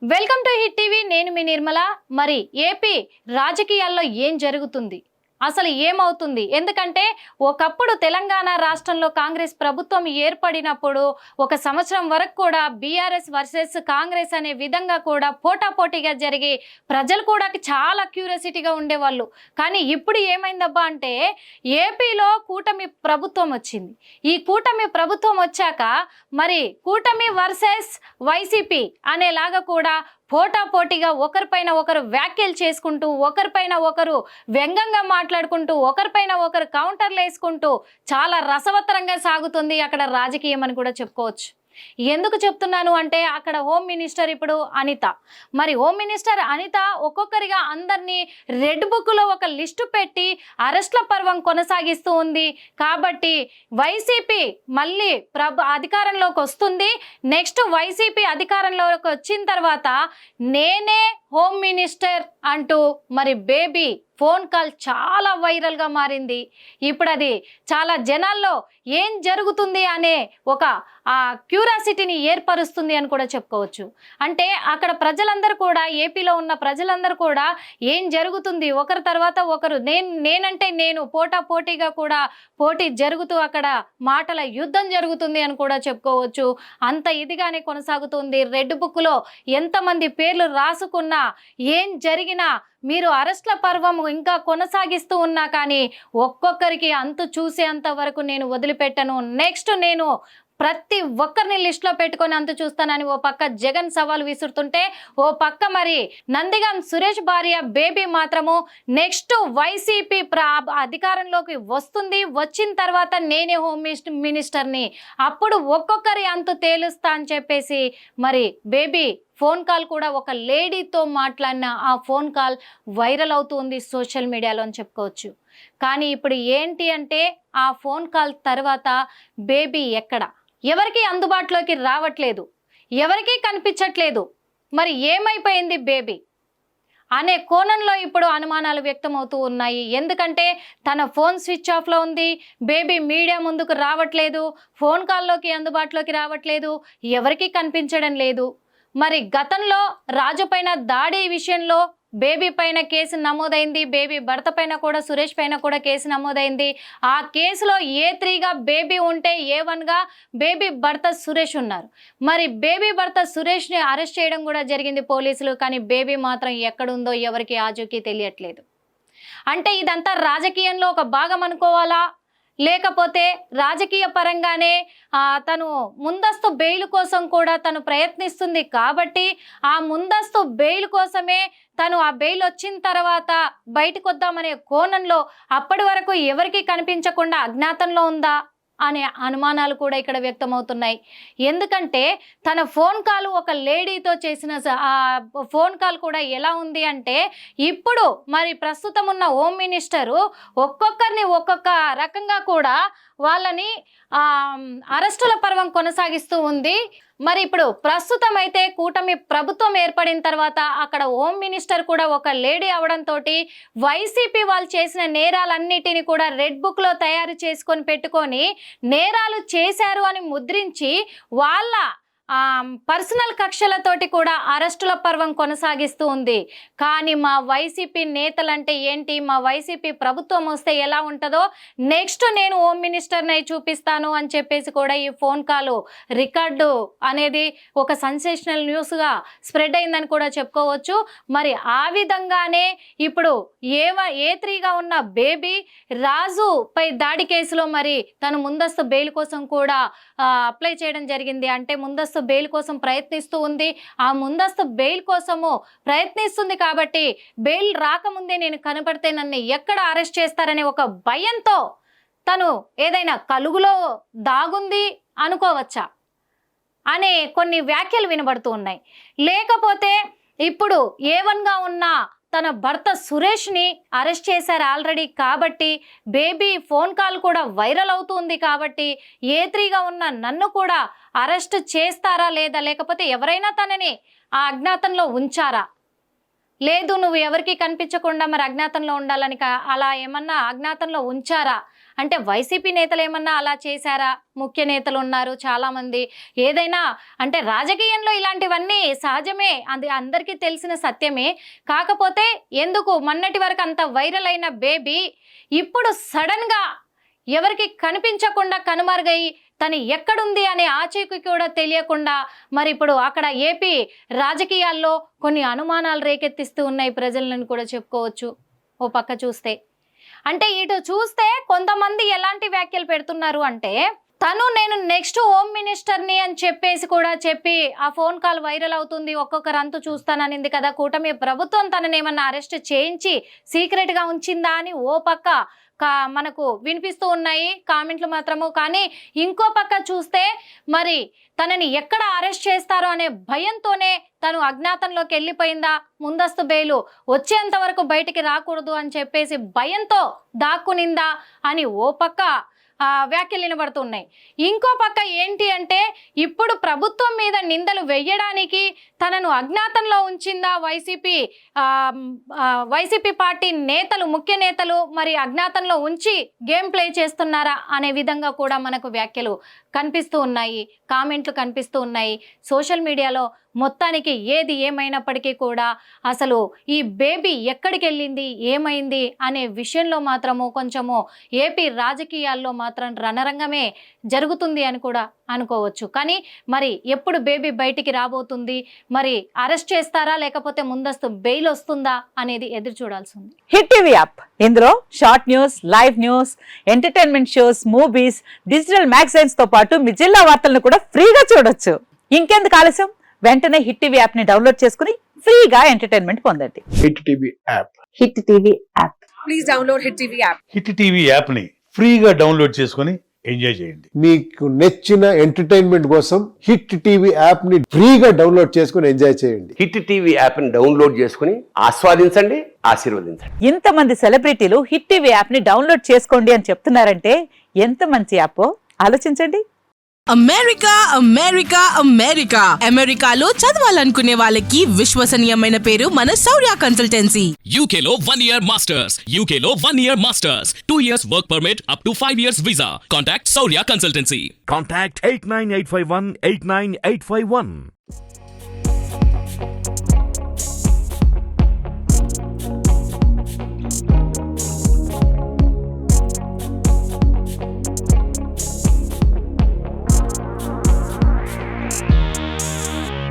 Welcome to hit TV. నేను మీ నిర్మల. మరి AP రాజకీయాల్లో ఏం జరుగుతుంది, అసలు ఏమవుతుంది? ఎందుకంటే ఒకప్పుడు తెలంగాణ రాష్ట్రంలో కాంగ్రెస్ ప్రభుత్వం ఏర్పడినప్పుడు ఒక సంవత్సరం వరకు కూడా బీఆర్ఎస్ వర్సెస్ కాంగ్రెస్ అనే విధంగా కూడా పోటాపోటీగా జరిగి ప్రజలు కూడా చాలా క్యూరియాసిటీగా ఉండేవాళ్ళు. కానీ ఇప్పుడు ఏమైందబ్బా అంటే ఏపీలో కూటమి ప్రభుత్వం వచ్చింది. ఈ కూటమి ప్రభుత్వం వచ్చాక మరి కూటమి వర్సెస్ వైసీపీ అనేలాగా కూడా పోటాపోటీగా ఒకరిపైన ఒకరు వ్యాఖ్యలు చేసుకుంటూ, ఒకరిపైన ఒకరు వ్యంగ్యంగా మాట్లాడుకుంటూ, ఒకరిపైన ఒకరు కౌంటర్లు వేసుకుంటూ చాలా రసవత్తరంగా సాగుతుంది అక్కడ రాజకీయం అని కూడా చెప్పుకోవచ్చు. ఎందుకు చెప్తున్నాను అంటే అక్కడ హోమ్ మినిస్టర్ ఇప్పుడు అనిత. మరి హోమ్ మినిస్టర్ అనిత ఒక్కొక్కరిగా అందరినీ రెడ్ బుక్లో ఒక లిస్టు పెట్టి అరెస్ట్ల పర్వం కొనసాగిస్తూ ఉంది. కాబట్టి వైసీపీ మళ్ళీ అధికారంలోకి వస్తుంది. నెక్స్ట్ వైసీపీ అధికారంలోకి వచ్చిన తర్వాత నేనే హోమ్ మినిస్టర్ అంటూ మరి బేబీ ఫోన్ కాల్ చాలా వైరల్గా మారింది. ఇప్పుడు అది చాలా జనాల్లో ఏం జరుగుతుంది అనే ఒక క్యూరియాసిటీని ఏర్పరుస్తుంది అని కూడా చెప్పుకోవచ్చు. అంటే అక్కడ ప్రజలందరూ కూడా, ఏపీలో ఉన్న ప్రజలందరూ కూడా ఏం జరుగుతుంది, ఒకరి తర్వాత ఒకరు నేనంటే నేను పోటాపోటీగా కూడా పోటీ జరుగుతూ అక్కడ మాటల యుద్ధం జరుగుతుంది అని కూడా చెప్పుకోవచ్చు. అంత ఇదిగానే కొనసాగుతుంది. రెడ్ బుక్లో ఎంతమంది పేర్లు రాసుకున్నా, ఏం జరిగినా, మీరు అరెస్ట్ల పర్వం ఇంకా కొనసాగిస్తూ ఉన్నా కానీ ఒక్కొక్కరికి అంతు చూసేంత వరకు నేను వదిలిపెట్టను. నెక్స్ట్ నేను ప్రతి ఒక్కరిని లిస్టులో పెట్టుకొని అంతు చూస్తానని ఓ పక్క జగన్ సవాల్ విసురుతుంటే, ఓ పక్క మరి నందిగం సురేష్ భార్య బేబీ మాత్రము నెక్స్ట్ వైసీపీ అధికారంలోకి వస్తుంది, వచ్చిన తర్వాత నేనే హోమ్ మినిస్టర్ని, అప్పుడు ఒక్కొక్కరి అంతు తేలుస్తా అని చెప్పేసి మరి బేబీ ఫోన్ కాల్ కూడా ఒక లేడీతో మాట్లాడిన ఆ ఫోన్ కాల్ వైరల్ అవుతుంది సోషల్ మీడియాలో అని చెప్పుకోవచ్చు. కానీ ఇప్పుడు ఏంటి అంటే ఆ ఫోన్ కాల్ తర్వాత బేబీ ఎక్కడ, ఎవరికి అందుబాటులోకి రావట్లేదు, ఎవరికీ కనిపించట్లేదు. మరి ఏమైపోయింది బేబీ అనే కోణంలో ఇప్పుడు అనుమానాలు వ్యక్తమవుతూ ఉన్నాయి. ఎందుకంటే తన ఫోన్ స్విచ్ ఆఫ్లో ఉంది, బేబీ మీడియా ముందుకు రావట్లేదు, ఫోన్ కాల్లోకి అందుబాటులోకి రావట్లేదు, ఎవరికీ కనిపించడం లేదు. మరి గతంలో రాజు పైన దాడి విషయంలో బేబీ పైన కేసు నమోదైంది, బేబీ భర్త పైన కూడా, సురేష్ పైన కూడా కేసు నమోదైంది. ఆ కేసులో A3గా బేబీ ఉంటే A1గా బేబీ భర్త సురేష్ ఉన్నారు. మరి బేబీ భర్త సురేష్ని అరెస్ట్ చేయడం కూడా జరిగింది పోలీసులు. కానీ బేబీ మాత్రం ఎక్కడుందో ఎవరికి ఆచూకీ తెలియట్లేదు. అంటే ఇదంతా రాజకీయంలో ఒక భాగం అనుకోవాలా, లేకపోతే రాజకీయ పరంగానే తను ముందస్తు బెయిల్ కోసం కూడా తను ప్రయత్నిస్తుంది కాబట్టి ఆ ముందస్తు బెయిల్ కోసమే తను ఆ బెయిల్ వచ్చిన తర్వాత బయటకు వద్దామనే కోణంలో అప్పటి వరకు ఎవరికి కనిపించకుండా అజ్ఞాతంలో ఉందా అనే అనుమానాలు కూడా ఇక్కడ వ్యక్తమవుతున్నాయి. ఎందుకంటే తన ఫోన్ కాల్ ఒక లేడీతో చేసిన ఆ ఫోన్ కాల్ కూడా ఎలా ఉంది అంటే ఇప్పుడు మరి ప్రస్తుతం ఉన్న హోమ్ మినిస్టరు ఒక్కొక్కరిని ఒక్కొక్క రకంగా కూడా వాళ్ళని అరెస్టుల పర్వం కొనసాగిస్తూ ఉంది. మరి ఇప్పుడు ప్రస్తుతం అయితే కూటమి ప్రభుత్వం ఏర్పడిన తర్వాత అక్కడ హోమ్ మినిస్టర్ కూడా ఒక లేడీ అవడంతో వైసీపీ వాళ్ళు చేసిన నేరాలన్నిటిని కూడా రెడ్ బుక్లో తయారు చేసుకొని పెట్టుకొని నేరాలు చేశారు అని ముద్రించి వాళ్ళ పర్సనల్ కక్షలతోటి కూడా అరెస్టుల పర్వం కొనసాగిస్తూ ఉంది. కానీ మా వైసీపీ నేతలంటే ఏంటి, మా వైసీపీ ప్రభుత్వం వస్తే ఎలా ఉంటుందో నెక్స్ట్ నేను హోమ్ మినిస్టర్ని చూపిస్తాను అని చెప్పేసి కూడా ఈ ఫోన్ కాల్ రికార్డు అనేది ఒక సెన్సేషనల్ న్యూస్గా స్ప్రెడ్ అయిందని కూడా చెప్పుకోవచ్చు. మరి ఆ విధంగానే ఇప్పుడు A3గా ఉన్న బేబీ రాజు పై దాడి కేసులో మరి తను ముందస్తు బెయిల్ కోసం కూడా అప్లై చేయడం జరిగింది. అంటే ముందస్తు బెయిల్ కోసం ప్రయత్నిస్తూ ఉంది. ఆ ముందస్తు బెయిల్ కోసము ప్రయత్నిస్తుంది కాబట్టి బెయిల్ రాకముందే నేను కనపడితే నన్ను ఎక్కడ అరెస్ట్ చేస్తారనే ఒక భయంతో తను ఏదైనా కలుగులో దాగుంది అనుకోవచ్చా అనే కొన్ని వ్యాఖ్యలు వినబడుతూ ఉన్నాయి. లేకపోతే ఇప్పుడు A1గా ఉన్న తన భర్త సురేష్ని అరెస్ట్ చేశారు ఆల్రెడీ కాబట్టి బేబీ ఫోన్ కాల్ కూడా వైరల్ అవుతుంది కాబట్టి A3గా ఉన్న నన్ను కూడా అరెస్ట్ చేస్తారా లేదా, లేకపోతే ఎవరైనా తనని ఆ అజ్ఞాతంలో ఉంచారా, లేదు నువ్వు ఎవరికి కనిపించకుండా మరి అజ్ఞాతంలో ఉండాలని అలా ఏమన్నా అజ్ఞాతంలో ఉంచారా అంటే వైసీపీ నేతలు ఏమన్నా అలా చేశారా? ముఖ్య నేతలు ఉన్నారు చాలామంది. ఏదైనా అంటే రాజకీయంలో ఇలాంటివన్నీ సహజమే, అది అందరికీ తెలిసిన సత్యమే. కాకపోతే ఎందుకు మొన్నటి వరకు అంత వైరల్ అయిన బేబీ ఇప్పుడు సడన్గా ఎవరికి కనిపించకుండా కనుమరుగై తను ఎక్కడుంది అనే ఆచూకీ కూడా తెలియకుండా మరి ఇప్పుడు అక్కడ ఏపీ రాజకీయాల్లో కొన్ని అనుమానాలు రేకెత్తిస్తూ ఉన్నాయి ప్రజలను కూడా చెప్పుకోవచ్చు. ఓ పక్క చూస్తే అంటే ఇటు చూస్తే కొంతమంది ఎలాంటి వ్యాఖ్యలు పెడుతున్నారు అంటే నేను నెక్స్ట్ హోమ్ మినిస్టర్ని అని చెప్పి ఆ ఫోన్ కాల్ వైరల్ అవుతుంది. ఒక్కొక్కరు అంతు చూస్తాననింది కదా కూటమి ప్రభుత్వం, తనని ఏమన్నా అరెస్ట్ చేయించి సీక్రెట్గా ఉంచిందా అని ఓ పక్క మనకు వినిపిస్తూ ఉన్నాయి కామెంట్లు మాత్రము. కానీ ఇంకో పక్క చూస్తే మరి తనని ఎక్కడ అరెస్ట్ చేస్తారో అనే భయంతోనే తను అజ్ఞాతంలోకి వెళ్ళిపోయిందా, ముందస్తు బెయిలు వచ్చేంత వరకు బయటికి రాకూడదు అని చెప్పేసి భయంతో దాక్కునిందా అని ఓ పక్క వ్యాఖ్యలు వినబడుతున్నాయి. ఇంకో పక్క ఏంటి అంటే ఇప్పుడు ప్రభుత్వం మీద నిందలు వెయ్యడానికి తనను అజ్ఞాతంలో ఉంచిందా వైసీపీ పార్టీ నేతలు, ముఖ్య నేతలు మరి అజ్ఞాతంలో ఉంచి గేమ్ ప్లే చేస్తున్నారా అనే విధంగా కూడా మనకు వ్యాఖ్యలు కనిపిస్తూ ఉన్నాయి, కామెంట్లు కనిపిస్తూ ఉన్నాయి సోషల్ మీడియాలో. మొత్తానికి ఏది ఏమైనప్పటికీ కూడా అసలు ఈ బేబీ ఎక్కడికి వెళ్ళింది, ఏమైంది అనే విషయంలో మాత్రము కొంచెము ఏపీ రాజకీయాల్లో మాత్రం రణరంగమే జరుగుతుంది అని కూడా అనుకోవచ్చు. కానీ మరి ఎప్పుడు బేబీ బయటికి రాబోతుంది, మరి అరెస్ట్ చేస్తారా లేకపోతే ముందస్తు బెయిల్ వస్తుందా అనేది ఎదురు చూడాల్సి ఉంది. హిట్ టీవీ యాప్, ఇందులో short news, live news, entertainment shows, movies, digital magazines తో పాటు మీ జిల్లా వార్తలను కూడా ఫ్రీగా చూడొచ్చు. ఇంకెందుకు ఆలస్యం, వెంటనే హిట్ టీవీ యాప్ ని డౌన్లోడ్ చేసుకుని ఫ్రీగా ఎంటర్టైన్మెంట్ పొందండి. Hit TV app. Hit TV app. Please download hit TV app. Hit TV app ని ఫ్రీగా డౌన్లోడ్ చేసుకుని ఎంజాయ్ చేయండి. మీకు నచ్చిన ఎంటర్టైన్మెంట్ కోసం హిట్ టీవీ యాప్ ని ఫ్రీగా డౌన్లోడ్ చేసుకుని ఎంజాయ్ చేయండి. హిట్ టీవీ యాప్ ని డౌన్లోడ్ చేసుకుని ఆస్వాదించండి, ఆశీర్వదించండి. ఇంతమంది సెలబ్రిటీలు హిట్ టీవీ యాప్ ని డౌన్లోడ్ చేసుకోండి అని చెప్తున్నారంటే ఎంత మంచి యాప్ ఆలోచించండి. అమెరికా అమెరికా అమెరికా అమెరికాలో చదవాలనుకునే వాళ్ళకి విశ్వసనీయమైన పేరు మన శౌర్య కన్సల్టెన్సీ. UK లో 1 year masters, UK లో 1 year masters, 2 years work permit up to 5 years visa. Contact Saurya Consultancy. Contact 89851 89851.